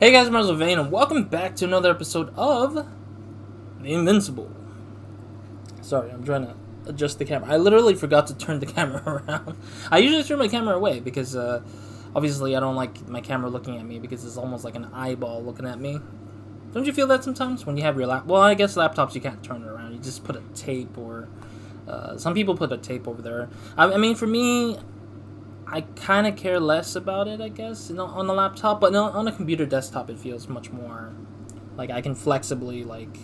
Hey guys, I'm RozaldVaneGAME, and welcome back to another episode of The Invincible. Sorry, I'm trying to adjust the camera. I literally forgot to turn the camera around. I usually turn my camera away because, obviously I don't like my camera looking at me because it's almost like an eyeball looking at me. Don't you feel that sometimes when you have your Well, I guess laptops you can't turn it around. You just put a tape or, some people put a tape over there. I mean, for me, I kind of care less about it, I guess, on the laptop, but on a computer desktop, it feels much more like I can flexibly, like,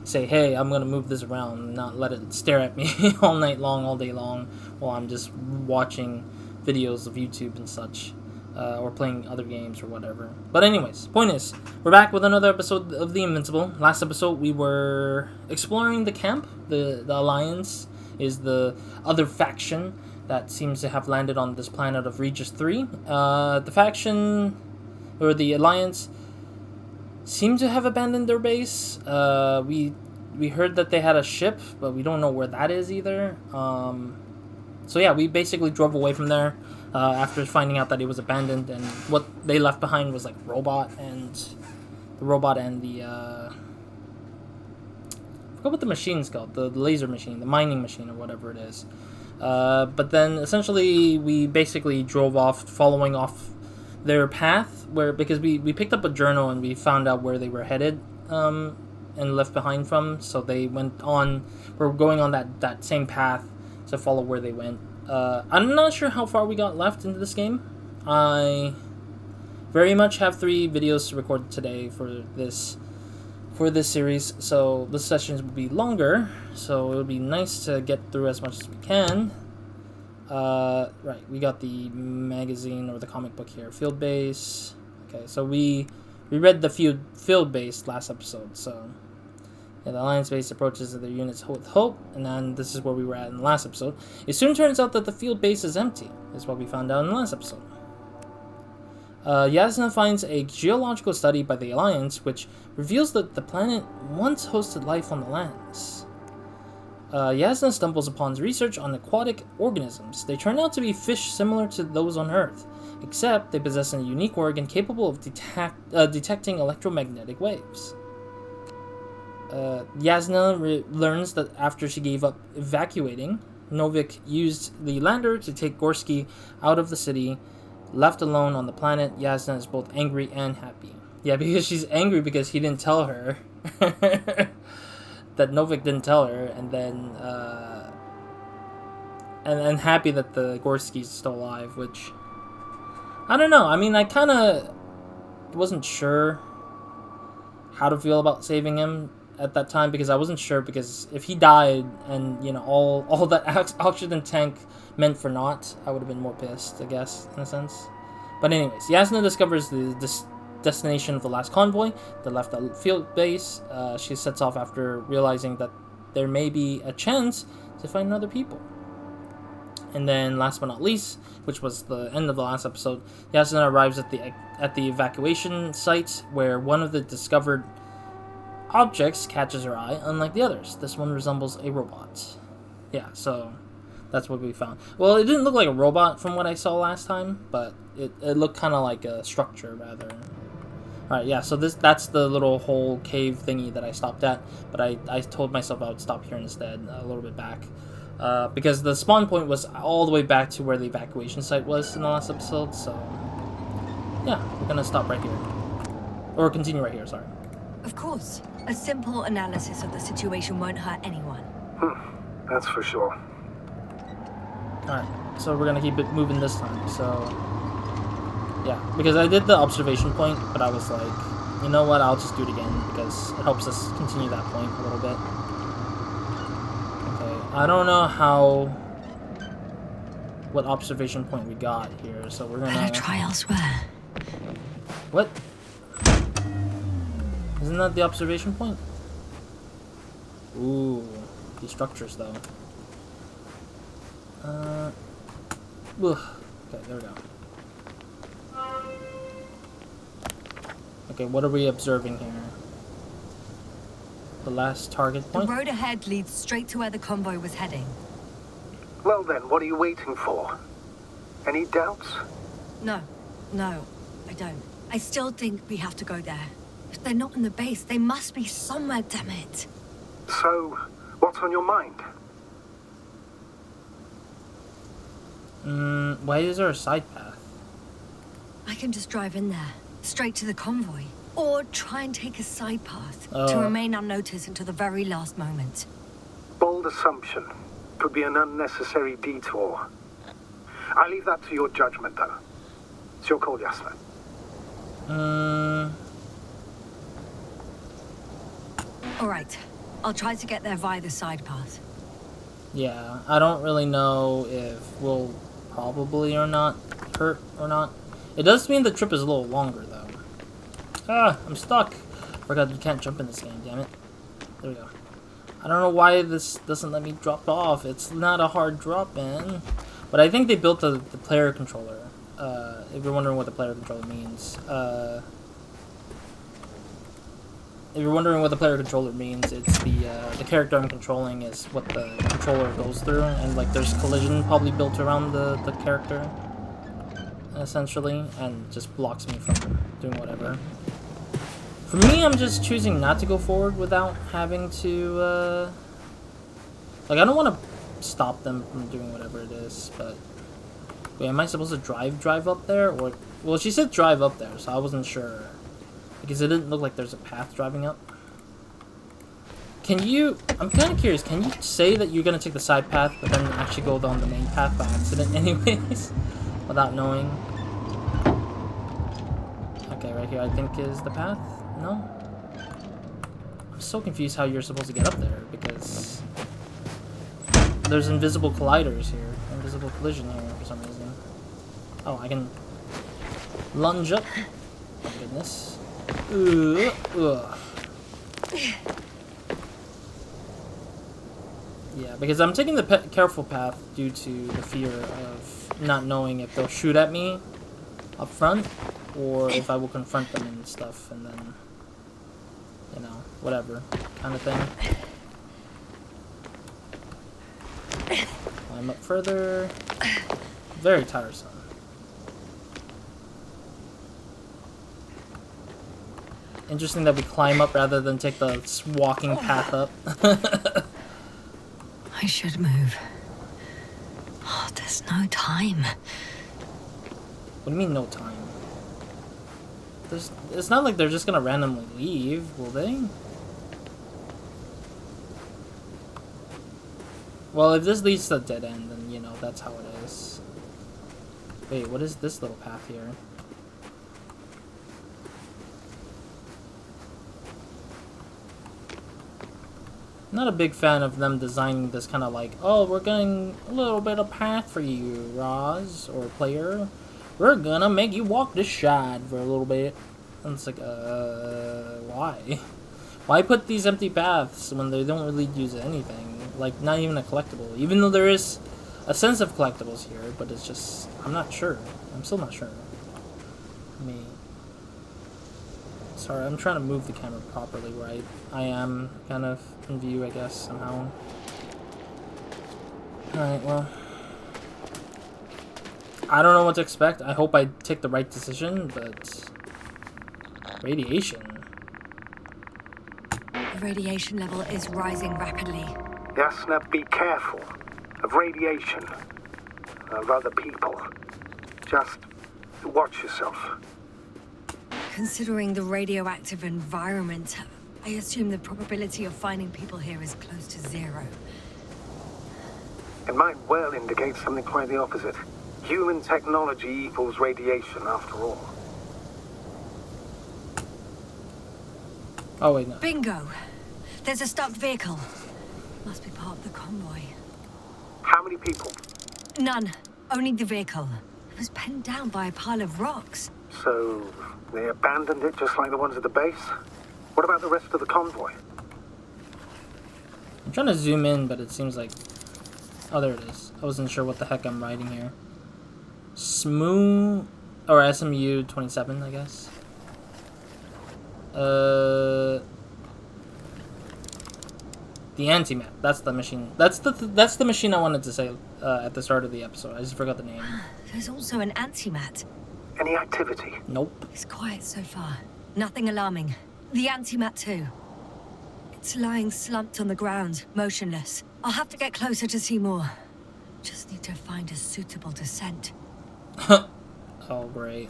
say, hey, I'm going to move this around and not let it stare at me all night long, all day long, while I'm just watching videos of YouTube and such, or playing other games or whatever. But anyways, point is, we're back with another episode of The Invincible. Last episode, we were exploring the camp. The Alliance is the other faction that seems to have landed on this planet of Regis 3. The faction, or the Alliance, seem to have abandoned their base. We heard that they had a ship, but we don't know where that is either. So yeah, we basically drove away from there after finding out that it was abandoned, and what they left behind was like the robot and the I forgot what the machine's called, the laser machine, the mining machine, or whatever it is. But then essentially we basically drove off, following off their path, because we picked up a journal and we found out where they were headed, and left behind from, so they went on, we're going on that same path to follow where they went. I'm not sure how far we got left into this game. I very much have 3 videos to record today for this series, so the sessions will be longer, so it would be nice to get through as much as we can. Right, we got the magazine or the comic book here. Field base. Okay, so we read the field base last episode, so yeah, the Alliance base approaches their units with hope, and then this is where we were at in the last episode. It soon turns out that the field base is empty, is what we found out in the last episode. Yasna finds a geological study by the Alliance, which reveals that the planet once hosted life on the lands. Yasna stumbles upon research on aquatic organisms. They turn out to be fish similar to those on Earth, except they possess a unique organ capable of detecting electromagnetic waves. Yasna learns that after she gave up evacuating, Novik used the lander to take Gorsky out of the city. Left alone on the planet, Yasna is both angry and happy. Yeah, because she's angry because he didn't tell her. That Novik didn't tell her, and then and happy that the Gorsky's still alive, which I don't know. I mean, I kind of wasn't sure how to feel about saving him at that time, because I wasn't sure, because if he died and, you know, all that oxygen tank meant for naught, I would have been more pissed, I guess, in a sense. But anyways, Yasna discovers the destination of the last convoy that left the field base. She sets off after realizing that there may be a chance to find other people. And then, last but not least, which was the end of the last episode, Yasna arrives at the evacuation site, where one of the discovered objects catches her eye. Unlike the others, this one resembles a robot. Yeah, so that's what we found. Well, it didn't look like a robot from what I saw last time, but it looked kind of like a structure, rather. Alright, yeah, so that's the little whole cave thingy that I stopped at, but I told myself I would stop here instead, a little bit back. Because the spawn point was all the way back to where the evacuation site was in the last episode, so yeah, we're gonna stop right here. Or continue right here, sorry. Of course. A simple analysis of the situation won't hurt anyone. That's for sure. Alright, so we're gonna keep it moving this time, so yeah, because I did the observation point, but I was like, you know what, I'll just do it again, because it helps us continue that point a little bit. Okay, I don't know what observation point we got here, so we're gonna... Better try elsewhere. What? Isn't that the observation point? Ooh, these structures though. Ugh. Okay, there we go. Okay, what are we observing here? The last target point? The road ahead leads straight to where the convoy was heading. Well then, what are you waiting for? Any doubts? No, I don't. I still think we have to go there. If they're not in the base, they must be somewhere, damn it. So, what's on your mind? Why is there a side path? I can just drive in there, straight to the convoy. Or try and take a side path to remain unnoticed until the very last moment. Bold assumption. Could be an unnecessary detour. I leave that to your judgment, though. It's your call, Yasna. Alright, I'll try to get there via the side path. Yeah, I don't really know if we'll probably or not hurt or not. It does mean the trip is a little longer, though. Ah, I'm stuck. Forgot you can't jump in this game, damn it. There we go. I don't know why this doesn't let me drop off. It's not a hard drop in. But I think they built the player controller. If you're wondering what the player controller means. If you're wondering what the player controller means, it's the character I'm controlling is what the controller goes through. And like there's collision probably built around the character. Essentially. And just blocks me from doing whatever. For me, I'm just choosing not to go forward without having to, like, I don't want to stop them from doing whatever it is, but... Wait, am I supposed to drive up there? Or... Well, she said drive up there, so I wasn't sure. Because it didn't look like there's a path driving up. Can you... I'm kind of curious, can you say that you're going to take the side path, but then actually go down the main path by accident anyways? Without knowing? Okay, right here I think is the path. No? I'm so confused how you're supposed to get up there, because there's invisible colliders here. Invisible collision here for some reason. Oh, I can lunge up. Oh, goodness. Yeah, because I'm taking the careful path due to the fear of not knowing if they'll shoot at me up front, or if I will confront them and stuff, and then, you know, whatever kind of thing. Climb up further. Very tiresome. Interesting that we climb up rather than take the walking path up. I should move. Oh, there's no time. What do you mean, no time? It's not like they're just gonna randomly leave, will they? Well, if this leads to a dead end, then, you know, that's how it is. Wait, what is this little path here? Not a big fan of them designing this kind of like, oh, we're getting a little bit of path for you, Roz, or player. We're gonna make you walk this side for a little bit. And it's like, why? Why put these empty paths when they don't really use anything? Like, not even a collectible. Even though there is a sense of collectibles here, but it's just, I'm not sure. I'm still not sure. Sorry, I'm trying to move the camera properly where I am kind of in view, I guess, somehow. Alright, well. I don't know what to expect. I hope I take the right decision, but... Radiation. The radiation level is rising rapidly. Yasna, be careful of radiation, of other people. Just watch yourself. Considering the radioactive environment, I assume the probability of finding people here is close to 0. It might well indicate something quite the opposite. Human technology equals radiation, after all. Oh, wait, no. Bingo! There's a stuck vehicle. Must be part of the convoy. How many people? None. Only the vehicle. It was penned down by a pile of rocks. So, they abandoned it just like the ones at the base? What about the rest of the convoy? I'm trying to zoom in, but it seems like... Oh, there it is. I wasn't sure what the heck I'm writing here. SMU... Or SMU 27, I guess. The anti-map. That's the machine. That's the machine I wanted to say at the start of the episode. I just forgot the name. There's also an antimat. Any activity? Nope. It's quiet so far. Nothing alarming. The antimat too. It's lying slumped on the ground, motionless. I'll have to get closer to see more. Just need to find a suitable descent. Oh, great.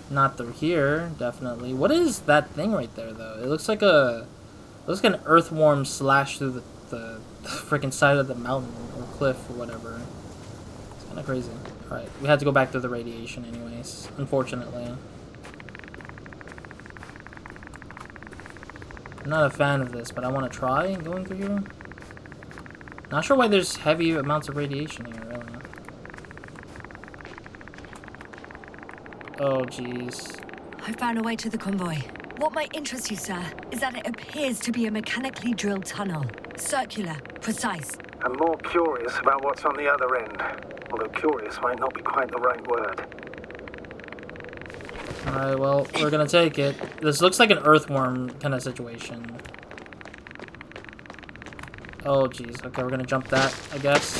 Not through here, definitely. What is that thing right there, though? It looks like an earthworm slashed through the freaking side of the mountain or cliff or whatever. It's kind of crazy. Alright, we had to go back through the radiation anyways, unfortunately. I'm not a fan of this, but I want to try going through here. Not sure why there's heavy amounts of radiation here, really. Oh, jeez. I found a way to the convoy. What might interest you, sir, is that it appears to be a mechanically drilled tunnel. Circular, precise. I'm more curious about what's on the other end. Although curious might not be quite the right word. Alright, well, we're gonna take it. This looks like an earthworm kind of situation. Oh, jeez. Okay, we're gonna jump that, I guess.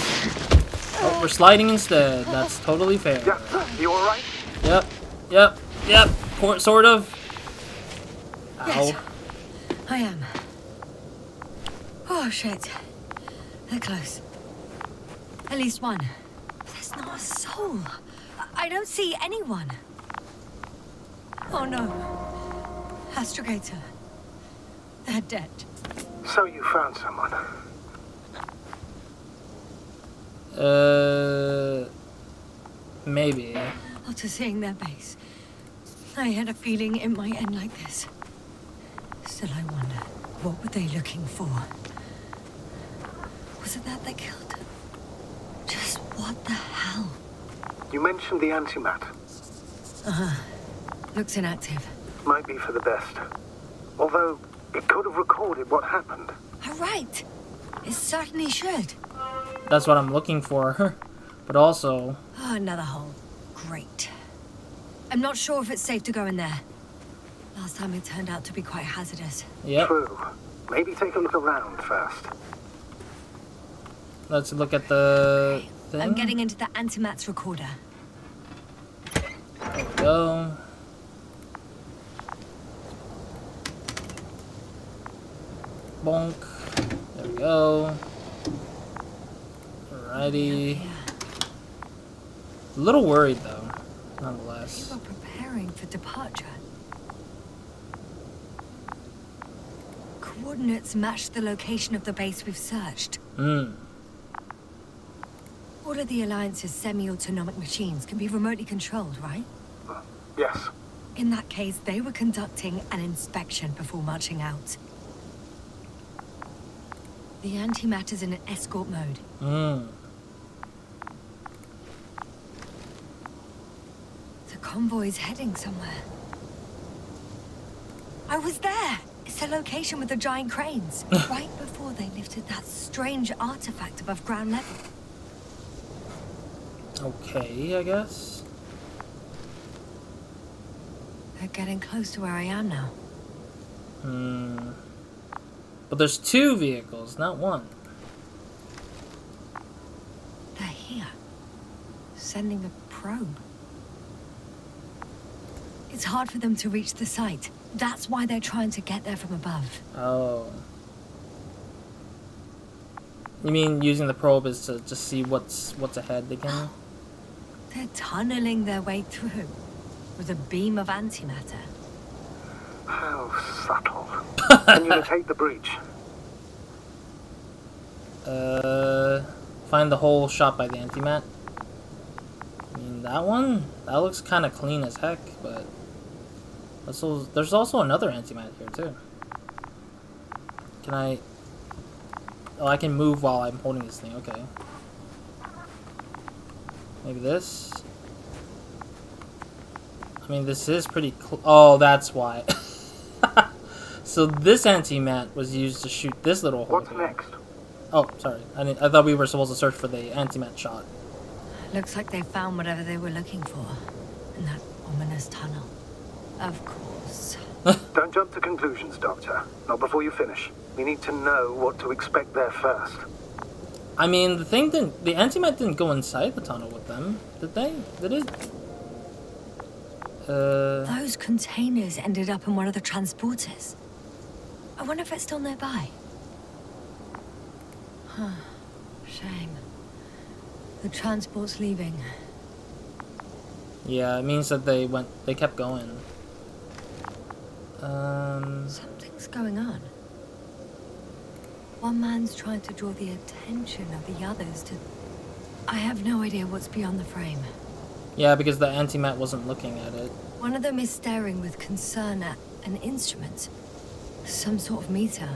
Oh, we're sliding instead. That's totally fair. Yeah, you alright? Yep. Sort of. Ow. Yes, I am. Oh, shit. They're close. At least one. There's not a soul. I don't see anyone. Oh, no. Astrogator. They're dead. So you found someone. Maybe. After seeing their base, I had a feeling it might end like this. Still, I wonder, what were they looking for? Was it that they killed her? Just what the hell? You mentioned the antimat. Uh-huh. Looks inactive. Might be for the best. Although, it could have recorded what happened. All right. It certainly should. That's what I'm looking for. But also... Oh, another hole. Great. I'm not sure if it's safe to go in there. Last time it turned out to be quite hazardous. Yep. True. Maybe take a look around first. Let's look at the thing. I'm getting into the antimat's recorder. There we go. Bonk. There we go. Alrighty. A little worried though, nonetheless. You were preparing for departure. Coordinates match the location of the base we've searched. All of the Alliance's semi-autonomic machines can be remotely controlled, right? Yes. In that case, they were conducting an inspection before marching out. The antimatter's in an escort mode. The convoy's heading somewhere. I was there! It's the location with the giant cranes. Right before they lifted that strange artifact above ground level. Okay, I guess. They're getting close to where I am now. But there's two vehicles, not one. They're here. Sending a probe. It's hard for them to reach the site. That's why they're trying to get there from above. Oh. You mean using the probe is to just see what's ahead again? They're tunneling their way through with a beam of antimatter. How subtle. Can you locate the breach? Find the hole shot by the antimat. I mean, that one? That looks kind of clean as heck, but... there's also another antimat here, too. Can I... Oh, I can move while I'm holding this thing, okay. Maybe this? I mean, this is pretty oh, that's why. So this antimat was used to shoot this little hole. What's next? Oh, sorry. I thought we were supposed to search for the antimat shot. Looks like they found whatever they were looking for in that ominous tunnel. Of course. Don't jump to conclusions, Doctor. Not before you finish. We need to know what to expect there first. I mean, the thing didn't... The antimat didn't go inside the tunnel with them, did they? Did it? Those containers ended up in one of the transporters. I wonder if it's still nearby. Huh. Shame. The transport's leaving. Yeah, it means that they kept going. Something's going on. One man's trying to draw the attention of the others to... I have no idea what's beyond the frame. Yeah, because the antimat wasn't looking at it. One of them is staring with concern at an instrument. Some sort of meter.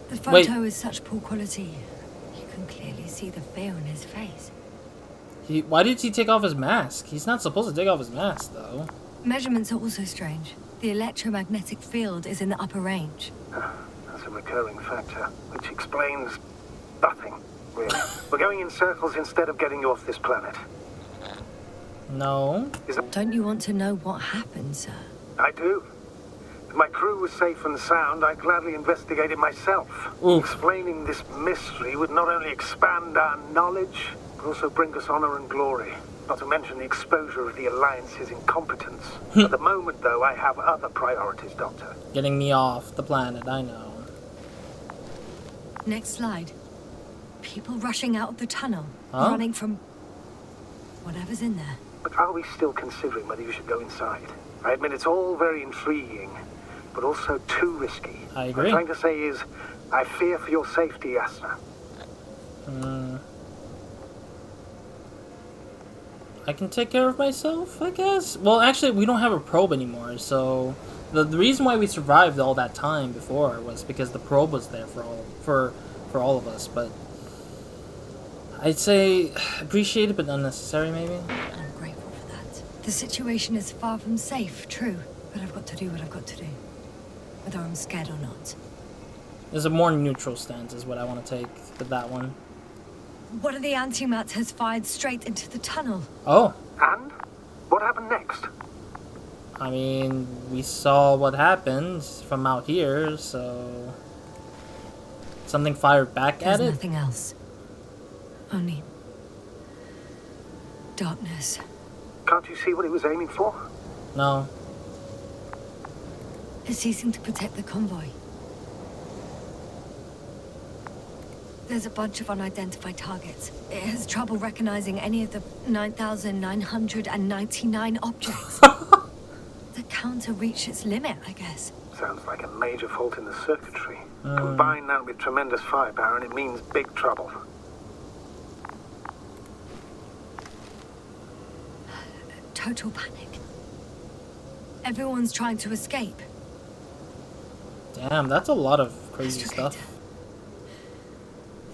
The photo is such poor quality. You can clearly see the fear on his face. Why did he take off his mask? He's not supposed to take off his mask, though. Measurements are also strange. The electromagnetic field is in the upper range. That's a recurring factor, which explains nothing, really. We're going in circles instead of getting you off this planet. No. Don't you want to know what happened, sir? I do. If my crew was safe and sound, I'd gladly investigate it myself. Oof. Explaining this mystery would not only expand our knowledge, but also bring us honor and glory. Not to mention the exposure of the Alliance's incompetence. At the moment, though, I have other priorities, Doctor. Getting me off the planet, I know. Next slide. People rushing out of the tunnel, Huh? running from whatever's in there. But are we still considering whether you should go inside? I admit it's all very intriguing, but also too risky. I agree. What I'm trying to say is, I fear for your safety, Yasna. I can take care of myself, I guess? Well, actually, we don't have a probe anymore, so... The reason why we survived all that time before was because the probe was there for all of us, but... I'd say appreciated, but unnecessary, maybe? I'm grateful for that. The situation is far from safe, true, but I've got to do what I've got to do. Whether I'm scared or not. There's a more neutral stance is what I want to take with that one. One of the antimats has fired straight into the tunnel. Oh. And? What happened next? I mean, we saw what happened from out here, so... Something fired back There's at it? nothing else. Only... darkness. Can't you see what it was aiming for? No. It's ceasing to protect the convoy. There's a bunch of unidentified targets. It has trouble recognizing any of the 9,999 objects. The counter reached its limit, I guess. Sounds like a major fault in the circuitry. Combine that with tremendous firepower and it means big trouble. Total panic. Everyone's trying to escape. Damn, that's a lot of crazy stuff.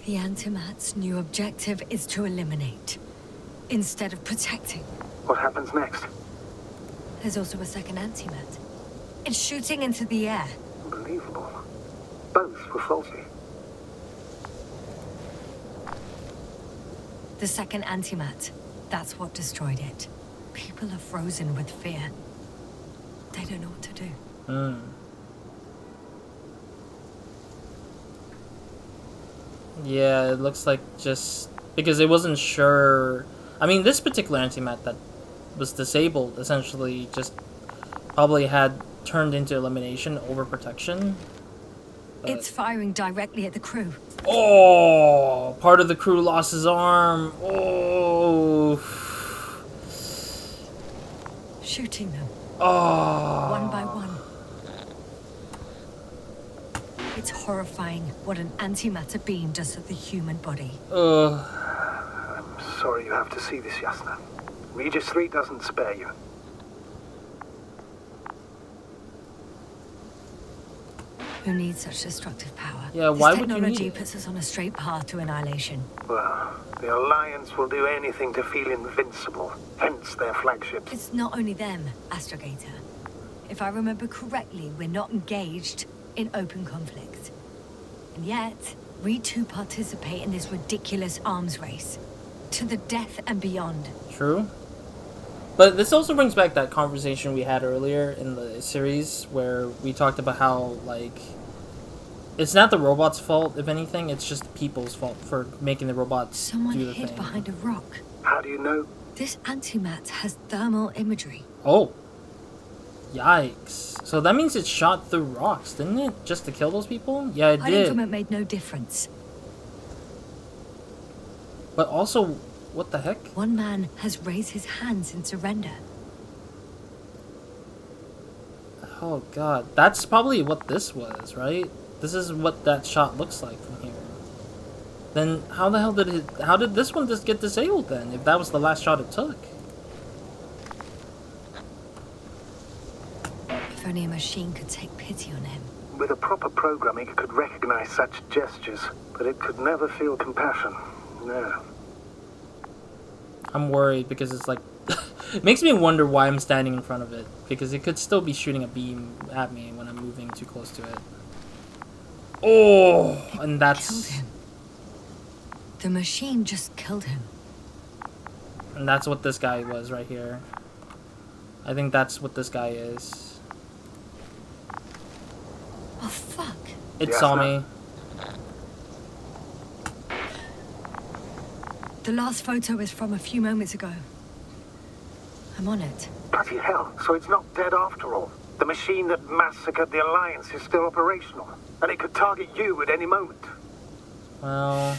The Antimat's new objective is to eliminate, instead of protecting. What happens next? There's also a second Antimat. It's shooting into the air. Unbelievable. Both were faulty. The second Antimat, that's what destroyed it. People are frozen with fear. They don't know what to do. Yeah, it looks like just... Because it wasn't sure... I mean, this particular antimat that was disabled, essentially, just probably had turned into elimination over protection. It's firing directly at the crew. Oh! Part of the crew lost his arm. Oh! Shooting them. Oh! One by one. It's horrifying what an antimatter beam does to the human body. I'm sorry you have to see this, Yasna. Regis 3 doesn't spare you. Who needs such destructive power? Yeah, why this would you need technology it? puts us on a straight path to annihilation. Well, the Alliance will do anything to feel invincible, hence their flagship. It's not only them, Astrogator. If I remember correctly, we're not engaged in open conflict. And yet, we too participate in this ridiculous arms race. To the death and beyond. True. But this also brings back that conversation we had earlier in the series where we talked about how, like, It's not the robot's fault, if anything. It's just people's fault for making the robots Someone do the hid thing. behind a rock. How do you know? This antimat has thermal imagery. Oh. Yikes. So that means it shot through rocks, didn't it? Just to kill those people? Yeah, it Hiding did. from it made no difference. But also, what the heck? One man has raised his hands in surrender. Oh god. That's probably what this was, right? This is what that shot looks like from here. Then how the hell how did this one just get disabled then, if that was the last shot it took? If only a machine could take pity on him. With a proper programming, it could recognize such gestures, but it could never feel compassion. No. I'm worried because it's like... it makes me wonder why I'm standing in front of it. Because it could still be shooting a beam at me when I'm moving too close to it. Oh! And that's... Killed him. The machine just killed him. And that's what this guy was right here. I think that's what this guy is. Oh, fuck. It Yes, saw ma'am. me. The last photo is from a few moments ago. I'm on it. Bloody hell, so it's not dead after all. The machine that massacred the Alliance is still operational, and it could target you at any moment. Well,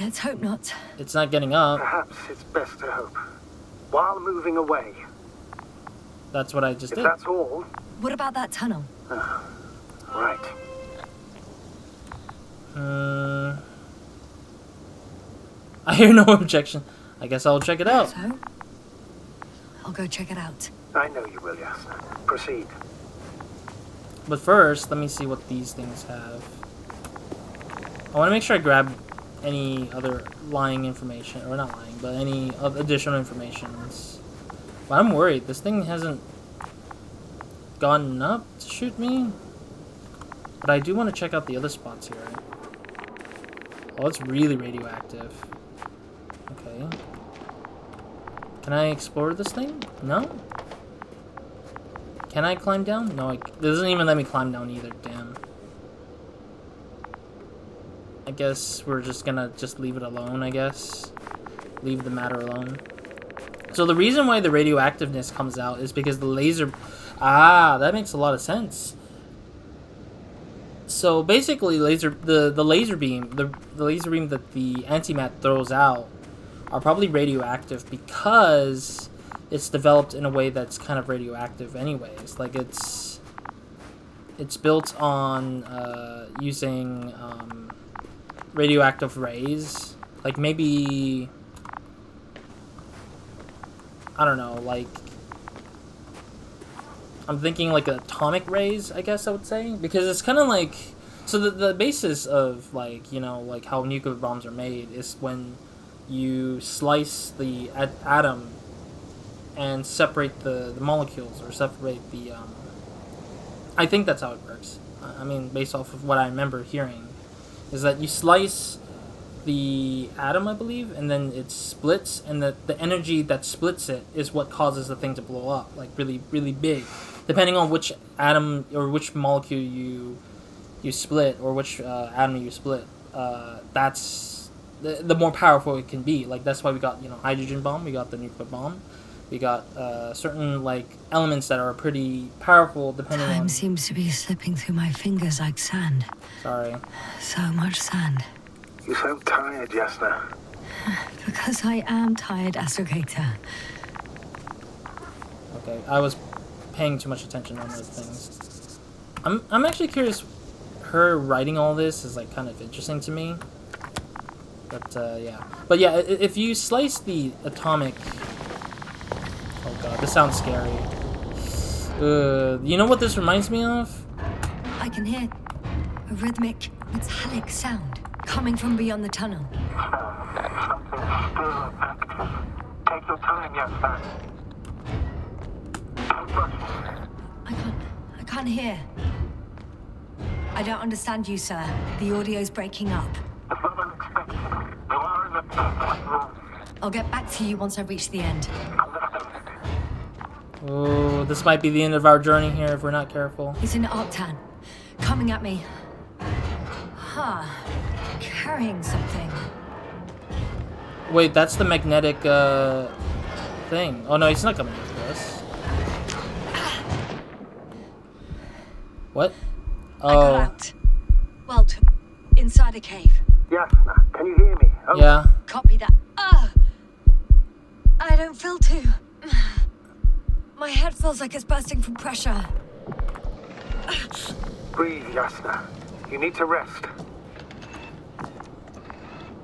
Let's hope not. it's not getting up. Perhaps it's best to hope. While moving away, That's what I just if did. that's all, What about that tunnel? right. I hear no objection. I guess I'll check it out. So? I'll go check it out. I know you will, yes. Proceed. But first, let me see what these things have. I want to make sure I grab any other lying information, or not lying, but any additional information. But I'm worried. This thing hasn't gotten up to shoot me. But I do want to check out the other spots here. Oh, it's really radioactive. Okay. Can I explore this thing? No? Can I climb down? No, it doesn't even let me climb down either. Damn. I guess we're just gonna leave it alone, I guess. Leave the matter alone. So the reason why the radioactiveness comes out is because the laser... Ah, that makes a lot of sense. So basically, the laser beam, the laser beam that the antimat throws out are probably radioactive because it's developed in a way that's kind of radioactive anyways. Like it's built on using radioactive rays. Like maybe, I don't know, like I'm thinking like atomic rays, I guess I would say, because it's kind of like, so the basis of like, you know, like how nuclear bombs are made is when you slice the atom and separate the molecules, or separate the I think that's how it works. I mean, based off of what I remember hearing, is that you slice the atom, I believe, and then it splits, and the energy that splits it is what causes the thing to blow up, like really, really big. Depending on which atom or which molecule you split, or which atom you split, that's the more powerful it can be. Like that's why we got, you know, hydrogen bomb, we got the nuclear bomb, we got certain like elements that are pretty powerful depending on. Time seems to be slipping through my fingers like sand. Sorry. So much sand. You sound tired, Jasna. Because I am tired, Astrogator. Okay, I was paying too much attention on those things. I'm actually curious. Her writing all this is like kind of interesting to me. But yeah. But yeah, if you slice the atomic... Oh god, this sounds scary. You know what this reminds me of? I can hear a rhythmic, metallic sound coming from beyond the tunnel. Something's still active. Take your time, Jasna. Don't rush. I can't hear. I don't understand you, sir. The audio's breaking up. It's not unexpected. You are in the perfect room. I'll get back to you once I reach the end. Oh, this might be the end of our journey here if we're not careful. He's in Arctan, coming at me. Carrying something. Wait, that's the magnetic thing. Oh no, he's not coming after us. What? I got Oh. out. Well, inside a cave. Yasna, can you hear me? Oh, Yeah. Copy that. I don't feel too. My head feels like it's bursting from pressure. breathe, Yasna. You need to rest.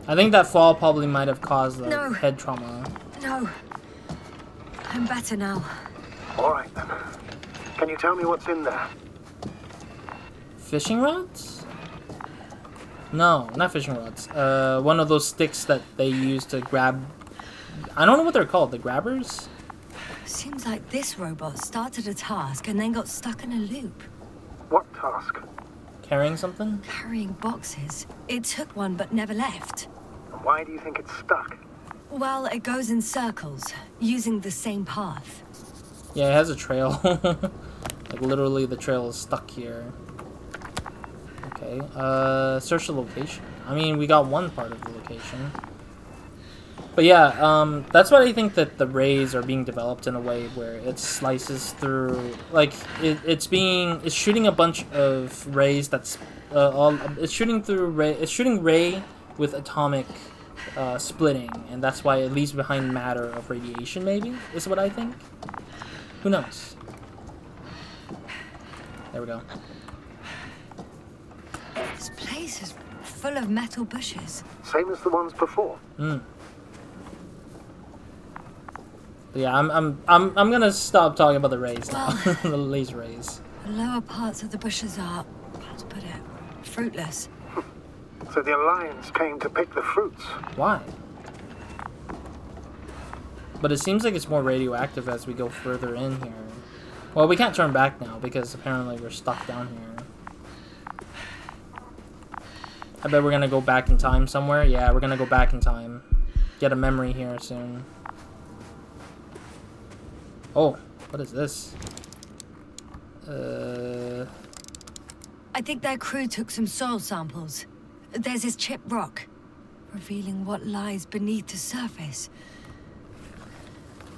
I think that fall probably might have caused the No. head trauma. No. I'm better now. All right, then. Can you tell me what's in there? Fishing rods? No, not fishing rods. One of those sticks that they use to grab. I don't know what they're called. The grabbers? Seems like this robot started a task and then got stuck in a loop. What task? Carrying something? Carrying boxes. It took one but never left. And why do you think it's stuck? Well, it goes in circles, using the same path. Yeah, it has a trail. Like literally the trail is stuck here. Okay, search the location. I mean, we got one part of the location. But yeah, that's why I think that the rays are being developed in a way where it slices through, like, it's shooting a bunch of rays that's, it's shooting ray with atomic splitting, and that's why it leaves behind matter of radiation, maybe, is what I think. Who knows? There we go. This place is full of metal bushes. Same as the ones before. Yeah, I'm gonna stop talking about the rays now. Well, the laser rays. the lower parts of the bushes are, how to put it, fruitless. So the Alliance came to pick the fruits. Why? But it seems like it's more radioactive as we go further in here. Well, we can't turn back now because apparently we're stuck down here. I bet we're gonna go back in time somewhere. Yeah, we're gonna go back in time. Get a memory here soon. Oh, what is this? I think their crew took some soil samples. There's this chipped rock, revealing what lies beneath the surface.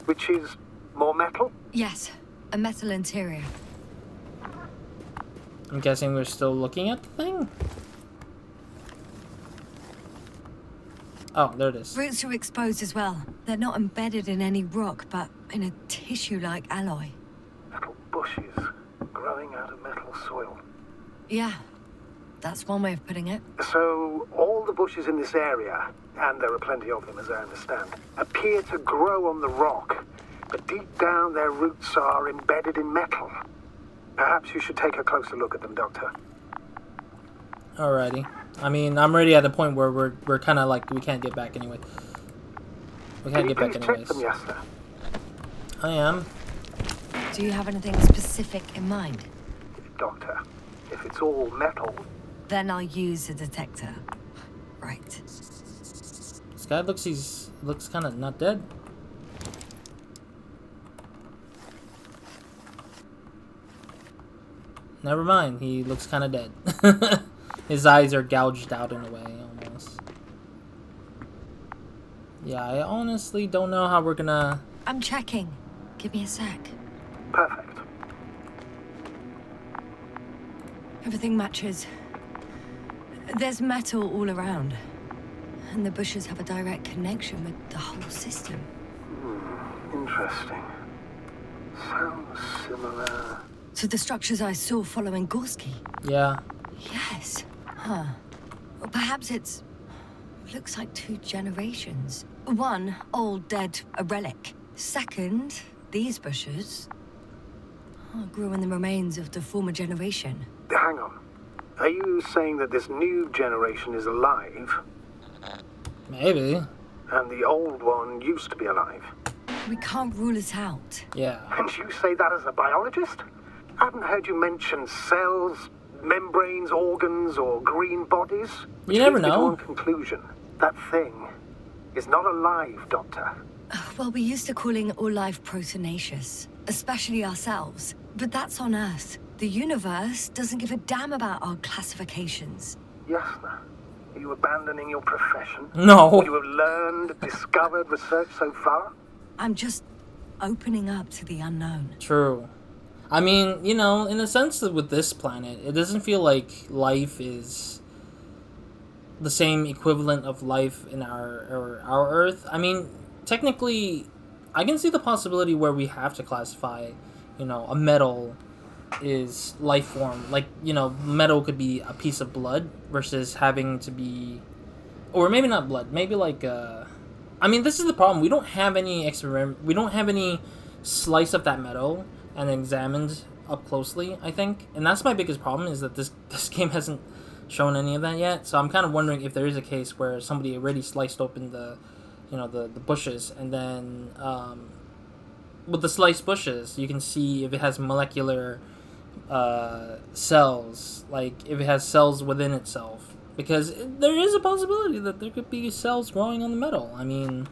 Which is more metal? Yes, a metal interior. I'm guessing we're still looking at the thing? Oh, there it is. Roots are exposed as well. They're not embedded in any rock, but in a tissue-like alloy. Metal bushes growing out of metal soil. Yeah, that's one way of putting it. So all the bushes in this area, and there are plenty of them as I understand, appear to grow on the rock, but deep down their roots are embedded in metal. Perhaps you should take a closer look at them, Doctor. Alrighty. I mean, I'm already at the point where we're kind of like, we can't get back anyway. We can't get back anyways. Check them, Yasna? I am. Do you have anything specific in mind? Doctor, if it's all metal... Then I'll use a detector. Right. This guy looks kind of not dead. Never mind, he looks kind of dead. His eyes are gouged out in a way, almost. Yeah, I honestly don't know how we're gonna... I'm checking. Give me a sec. Perfect. Everything matches. There's metal all around. And the bushes have a direct connection with the whole system. Interesting. Sounds similar... To the structures I saw following Gorski. Yeah. Yes. Huh. Or perhaps it's... looks like 2 generations. One, old, dead, a relic. Second, these bushes... grew in the remains of the former generation. Hang on. Are you saying that this new generation is alive, Maybe. and the old one used to be alive? We can't rule it out. Yeah. And you say that as a biologist? I haven't heard you mention cells, membranes, organs, or green bodies. You never leads me to know. one conclusion. That thing is not alive, Doctor. Well, we're used to calling all life proteinaceous, especially ourselves. But that's on Earth. The universe doesn't give a damn about our classifications. Yasna? Are you abandoning your profession? No. What you have learned, discovered, researched so far? I'm just opening up to the unknown. True. I mean, you know, in a sense that with this planet, it doesn't feel like life is the same equivalent of life in our Earth. I mean, technically, I can see the possibility where we have to classify, you know, a metal is life form. Like, you know, metal could be a piece of blood versus having to be, or maybe not blood, maybe like I mean, this is the problem. We don't have any we don't have any slice of that metal and examined up closely, I think. And that's my biggest problem, is that this game hasn't shown any of that yet. So I'm kind of wondering if there is a case where somebody already sliced open the, you know, the bushes, and then with the sliced bushes you can see if it has molecular cells, like if it has cells within itself, because there is a possibility that there could be cells growing on the metal. I mean,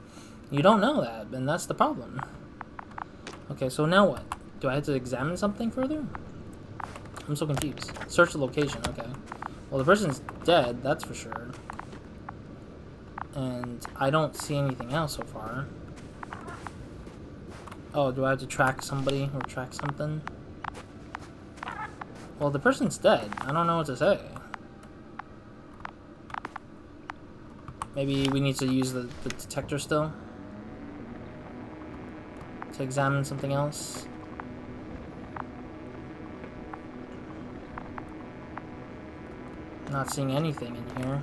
you don't know that, and that's the problem. Okay, so now what? Do I have to examine something further? I'm so confused. Search the location, okay. Well, the person's dead, that's for sure. And I don't see anything else so far. Oh, do I have to track somebody or track something? Well, the person's dead. I don't know what to say. Maybe we need to use the detector still to examine something else. Not seeing anything in here.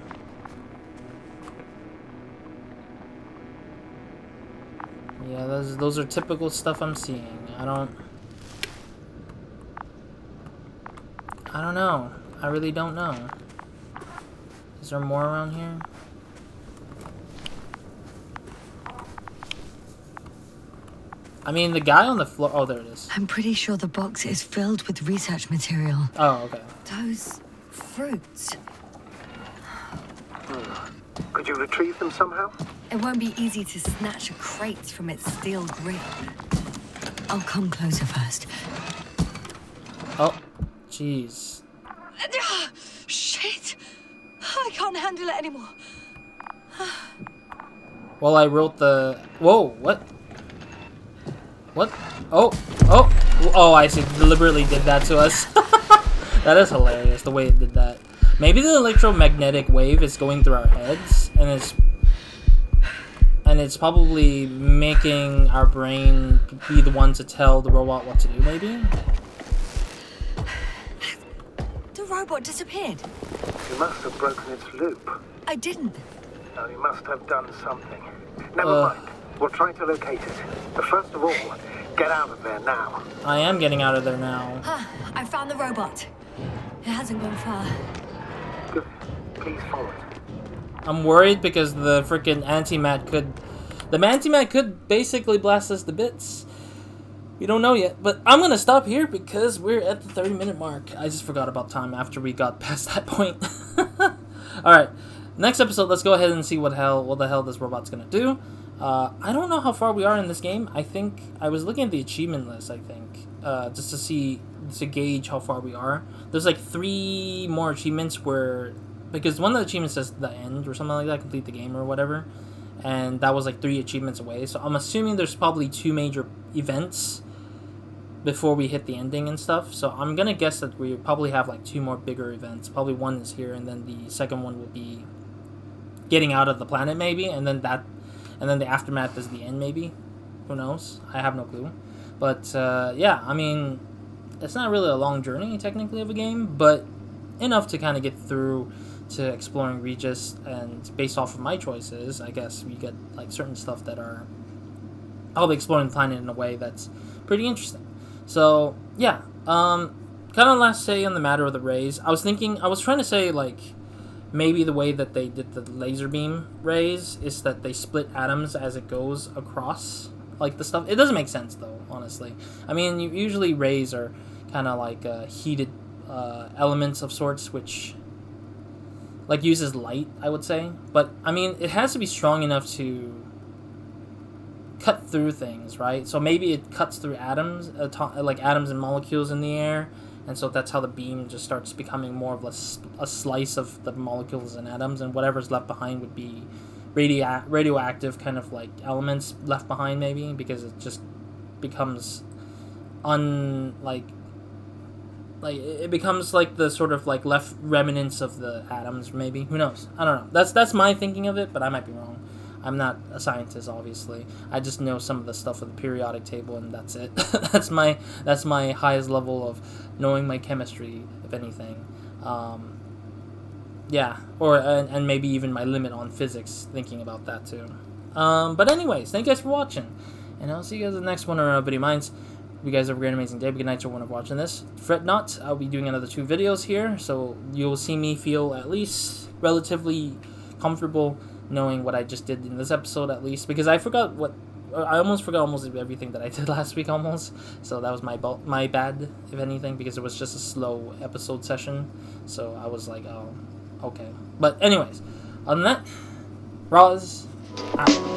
Yeah, those are typical stuff I'm seeing. I don't know. I really don't know. Is there more around here? I mean, the guy on the floor... Oh, there it is. I'm pretty sure the box is filled with research material. Oh, okay. Those fruits. Could you retrieve them somehow? It won't be easy to snatch a crate from its steel grip. I'll come closer first. Oh, jeez. Shit! I can't handle it anymore. Well, I wrote the... Whoa, what? What? Oh, I see. Deliberately did that to us. That is hilarious, the way it did that. Maybe the electromagnetic wave is going through our heads, and it's probably making our brain be the one to tell the robot what to do, maybe? The robot disappeared. You must have broken its loop. I didn't. No, you must have done something. Never mind. We'll try to locate it. But first of all, get out of there now. I am getting out of there now. I found the robot. It hasn't gone far. Good. Please follow it. I'm worried because the freaking antimat could... The antimat could basically blast us to bits. We don't know yet. But I'm going to stop here because we're at the 30-minute mark. I just forgot about time after we got past that point. Alright. Next episode, let's go ahead and see what the hell this robot's going to do. I don't know how far we are in this game. I think... I was looking at the achievement list, I think. Just to gauge how far we are. There's like 3 more achievements where... Because one of the achievements says the end or something like that. Complete the game or whatever. And that was like 3 achievements away. So I'm assuming there's probably 2 major events before we hit the ending and stuff. So I'm going to guess that we probably have like 2 more bigger events. Probably one is here, and then the second one will be getting out of the planet maybe. And then the aftermath is the end maybe. Who knows? I have no clue. But yeah, I mean, it's not really a long journey technically of a game, but enough to kind of get through to exploring Regis, and based off of my choices, I guess we get like certain stuff that are... I'll be exploring the planet in a way that's pretty interesting. So yeah, kind of last say on the matter of the rays. I was trying to say like maybe the way that they did the laser beam rays is that they split atoms as it goes across like the stuff. It doesn't make sense though, honestly. I mean, usually rays are kind of like heated elements of sorts, which like uses light, I would say. But I mean, it has to be strong enough to cut through things, right? So maybe it cuts through atoms, like atoms and molecules in the air, and so that's how the beam just starts becoming more of a slice of the molecules and atoms, and whatever's left behind would be radioactive kind of like elements left behind, maybe, because it just becomes it becomes like the sort of like left remnants of the atoms, maybe. Who knows? I don't know. That's my thinking of it, but I might be wrong. I'm not a scientist, obviously. I just know some of the stuff with the periodic table, and that's it. that's my highest level of knowing my chemistry, if anything. Yeah, or and maybe even my limit on physics, thinking about that too. But anyways, thank you guys for watching, and I'll see you guys in the next one or video minds. You guys have a great, amazing day. Good night to everyone watching this. Fret not, I'll be doing another 2 videos here, so you'll see me feel at least relatively comfortable knowing what I just did in this episode, at least, because I almost forgot everything that I did last week, almost. So that was my bad, if anything, because it was just a slow episode session. So I was like, oh, okay. But anyways, other than that, Roz out.